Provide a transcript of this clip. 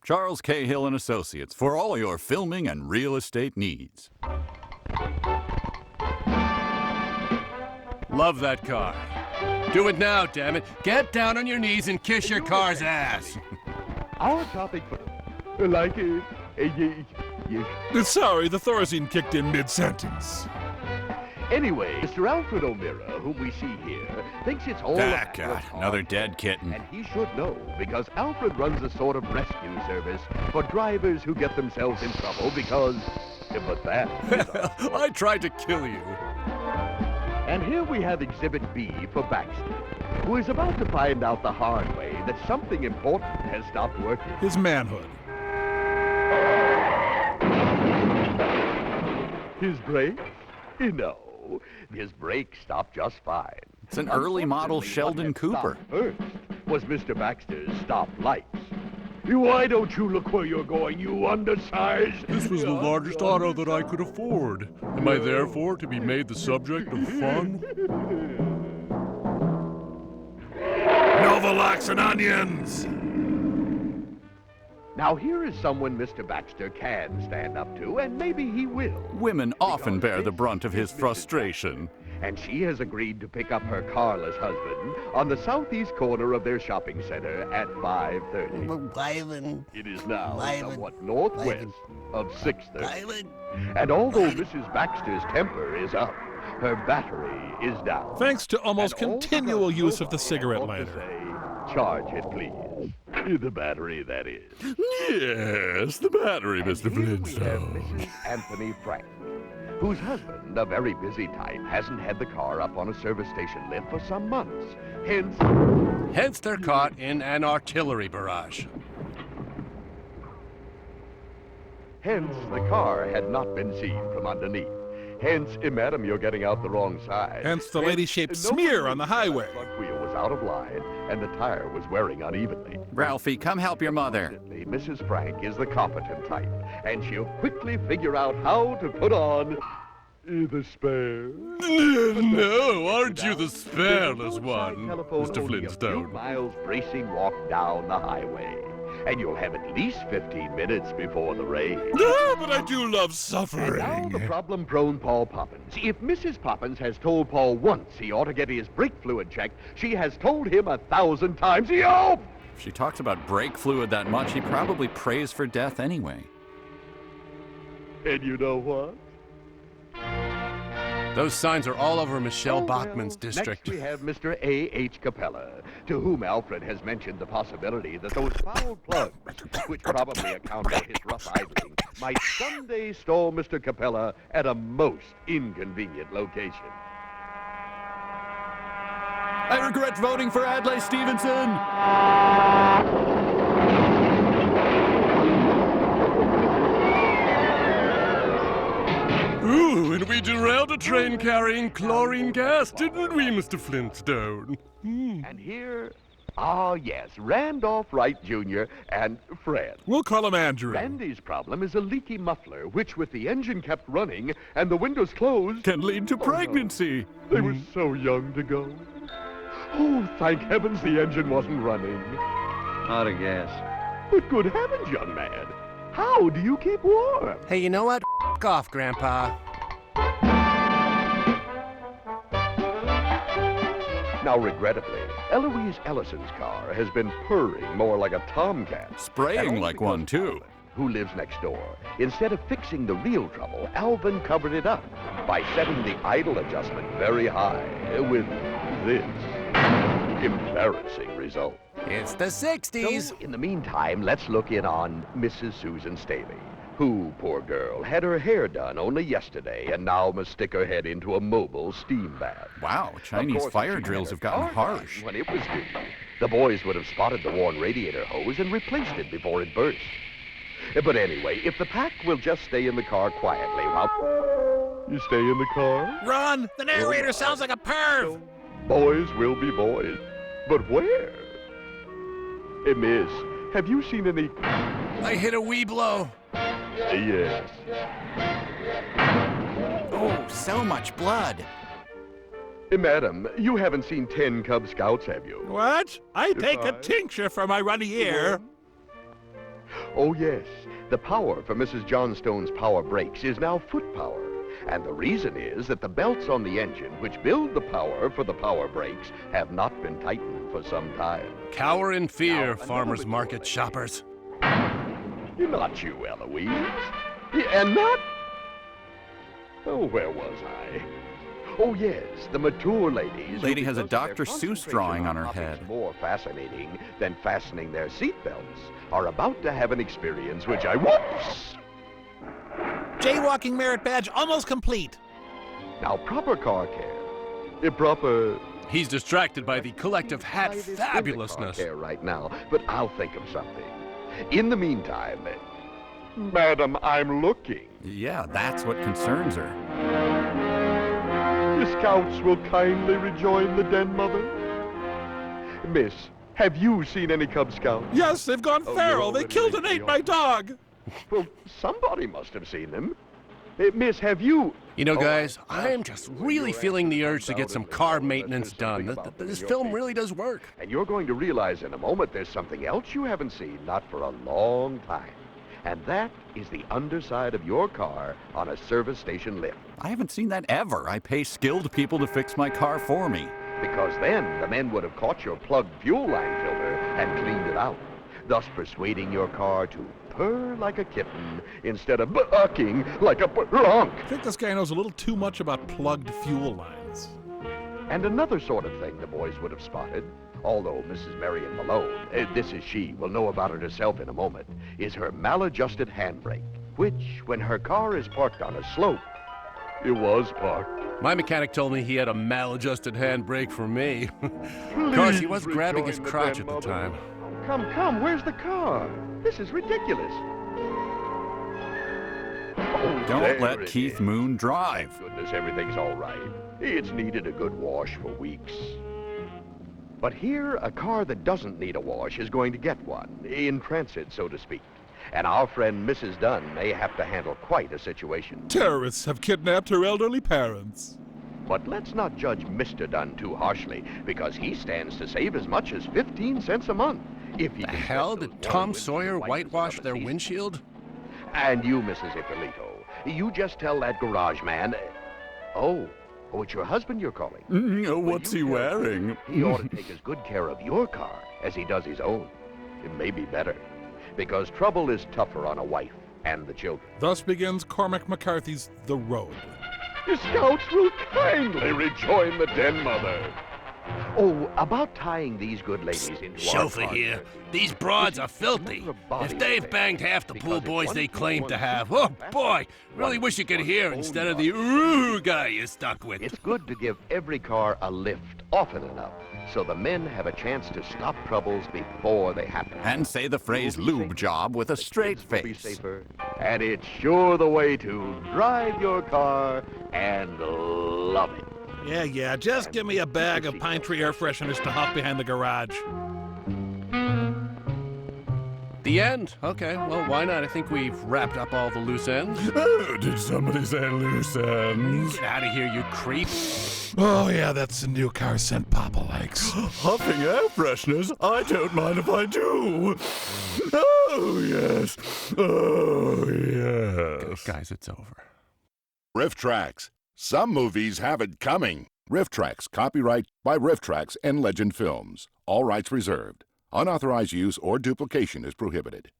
Charles Cahill and Associates, for all your filming and real estate needs. Love that car. Do it now, damn it. Get down on your knees and kiss your car's ass. Our topic for... Like it. Sorry, the Thorazine kicked in mid-sentence. Anyway, Mr. Alfred O'Meara, whom we see here, thinks it's all That God, another dead kitten. And he should know, because Alfred runs a sort of rescue service for drivers who get themselves in trouble because... But that is I tried to kill you. And here we have Exhibit B for Baxter, who is about to find out the hard way that something important has stopped working. His manhood. His brakes? No. His brakes stopped just fine. It's an early model Sheldon Cooper. First was Mr. Baxter's stop lights. Why don't you look where you're going, you undersized? This was the largest auto that I could afford. Am I therefore to be made the subject of fun? Novalax and onions! Now here is someone Mr. Baxter can stand up to, and maybe he will. Women often bear the brunt of his frustration. And she has agreed to pick up her carless husband on the southeast corner of their shopping center at 5:30. It is now somewhat northwest of 6:30. And although Mrs. Baxter's temper is up, her battery is down. Thanks to almost continual use of the cigarette lighter. Say, charge it, please. The battery, that is. Yes, the battery, Mr. Flintstone. Mrs. Anthony Frank, whose husband, a very busy type, hasn't had the car up on a service station lift for some months. Hence they're caught in an artillery barrage. Hence, the car had not been seen from underneath. Hence, madam, you're getting out the wrong side. Hence the lady-shaped smear on the highway. The front wheel was out of line, and the tire was wearing unevenly. Ralphie, come help your mother. Fortunately, Mrs. Frank is the competent type, and she'll quickly figure out how to put on the spare. No, aren't you the spareless one, Mr. Only a Flintstone? few miles bracing walk down the highway, and you'll have at least 15 minutes before the rain. No, but I do love And suffering. now the problem-prone Paul Poppins. If Mrs. Poppins has told Paul once he ought to get his brake fluid checked, she has told him 1,000 times. Yo! If she talks about brake fluid that much, he probably prays for death anyway. And you know what? Those signs are all over Michelle Bachman's district. Next we have Mr. A.H. Capella, to whom Alfred has mentioned the possibility that those foul plugs, which probably account for his rough idling, might someday stall Mr. Capella at a most inconvenient location. I regret voting for Adlai Stevenson! Ooh, and we derailed a train carrying chlorine gas, didn't we, Mr. Flintstone? And here, yes, Randolph Wright Jr. and Fred. We'll call him Andrew. Randy's problem is a leaky muffler, which with the engine kept running and the windows closed... Can lead to pregnancy. They were so young to go. Oh, thank heavens the engine wasn't running. Out of gas. But good heavens, young man, how do you keep warm? Hey, you know what? F off, Grandpa. Now, regrettably, Eloise Ellison's car has been purring more like a tomcat. Spraying like one, too. Who lives next door. Instead of fixing the real trouble, Alvin covered it up by setting the idle adjustment very high with this embarrassing result. It's the 60s. So, in the meantime, let's look in on Mrs. Susan Staley, who, poor girl, had her hair done only yesterday and now must stick her head into a mobile steam bath. Wow, Chinese fire drills have gotten harsh. When it was due, the boys would have spotted the worn radiator hose and replaced it before it burst. But anyway, if the pack will just stay in the car quietly while... You stay in the car? Run! The narrator sounds like a perv! Boys will be boys. But where? Hey, miss, have you seen any... I hit a wee blow. Yes. Oh, so much blood. Hey, madam, you haven't seen 10 Cub Scouts, have you? What? I take a tincture for my runny ear. Oh, yes. The power for Mrs. Johnstone's power brakes is now foot power. And the reason is that the belts on the engine which build the power for the power brakes have not been tightened for some time. Cower in fear, farmers market shoppers. Not you, Eloise. And not... Oh, where was I? Oh, yes, the mature ladies... Lady has a because of their Dr. Seuss concentration drawing on her topics head. more fascinating than fastening their seatbelts, are about to have an experience which I... Whoops! Jaywalking merit badge almost complete. Now, proper car care. Proper... He's distracted by the collective hat Car fabulousness. care right now, but I'll think of something. In the meantime... Madam, I'm looking. Yeah, that's what concerns her. The scouts will kindly rejoin the den, Mother. Miss, have you seen any Cub Scouts? Yes, they've gone Oh, feral. you're They killed and already ate my dog. Well, somebody must have seen them. Miss, have you... You know, Oh, guys, I am just really you're feeling the asking urge to get some undoubtedly car know that maintenance there's done. something about them This in your film face. really does work. And you're going to realize in a moment there's something else you haven't seen, not for a long time. And that is the underside of your car on a service station lift. I haven't seen that ever. I pay skilled people to fix my car for me. Because then the men would have caught your plugged fuel line filter and cleaned it out, thus persuading your car to purr like a kitten instead of bucking like a bronc. I think this guy knows a little too much about plugged fuel lines. And another sort of thing the boys would have spotted, although Mrs. Marion Malone, this is she, will know about it herself in a moment, is her maladjusted handbrake, which, when her car is parked on a slope, it was parked. My mechanic told me he had a maladjusted handbrake for me. Of course, he was grabbing his crotch at the time. Come, where's the car? This is ridiculous. Oh, Don't there let it Keith is. Moon drive. Thank goodness everything's all right. It's needed a good wash for weeks. But here, a car that doesn't need a wash is going to get one, in transit, so to speak. And our friend Mrs. Dunn may have to handle quite a situation. Terrorists have kidnapped her elderly parents. But let's not judge Mr. Dunn too harshly, because he stands to save as much as 15 cents a month. If he The can hell get did those Tom warm Sawyer windshield whitewash wipers of their a season. windshield? And you, Mrs. Ippolito, you just tell that garage man... Oh, it's your husband you're calling. What's he wearing? He ought to take as good care of your car as he does his own. It may be better, because trouble is tougher on a wife and the children. Thus begins Cormac McCarthy's The Road. The scouts will kindly rejoin the den, Mother. Oh, about tying these good ladies into Chauffeur our car. here. These broads are filthy. If they've banged half the pool boys they claim to have, oh boy, really wish you could hear instead of the ooh guy you're stuck with. It's good to give every car a lift often enough, so the men have a chance to stop troubles before they happen. And say the phrase lube job with a straight Kids will be face. safer, and it's sure the way to drive your car and love it. Yeah, just give me a bag of pine tree air fresheners to huff behind the garage. The end? Okay, well, why not? I think we've wrapped up all the loose ends. Oh, did somebody say loose ends? Get out of here, you creep. Oh, yeah, that's the new car scent Papa likes. Huffing air fresheners? I don't mind if I do. Oh, yes. Oh, yes. Guys, it's over. Riff Tracks. Some movies have it coming. Riff Tracks, copyright by Riff Tracks and Legend Films. All rights reserved. Unauthorized use or duplication is prohibited.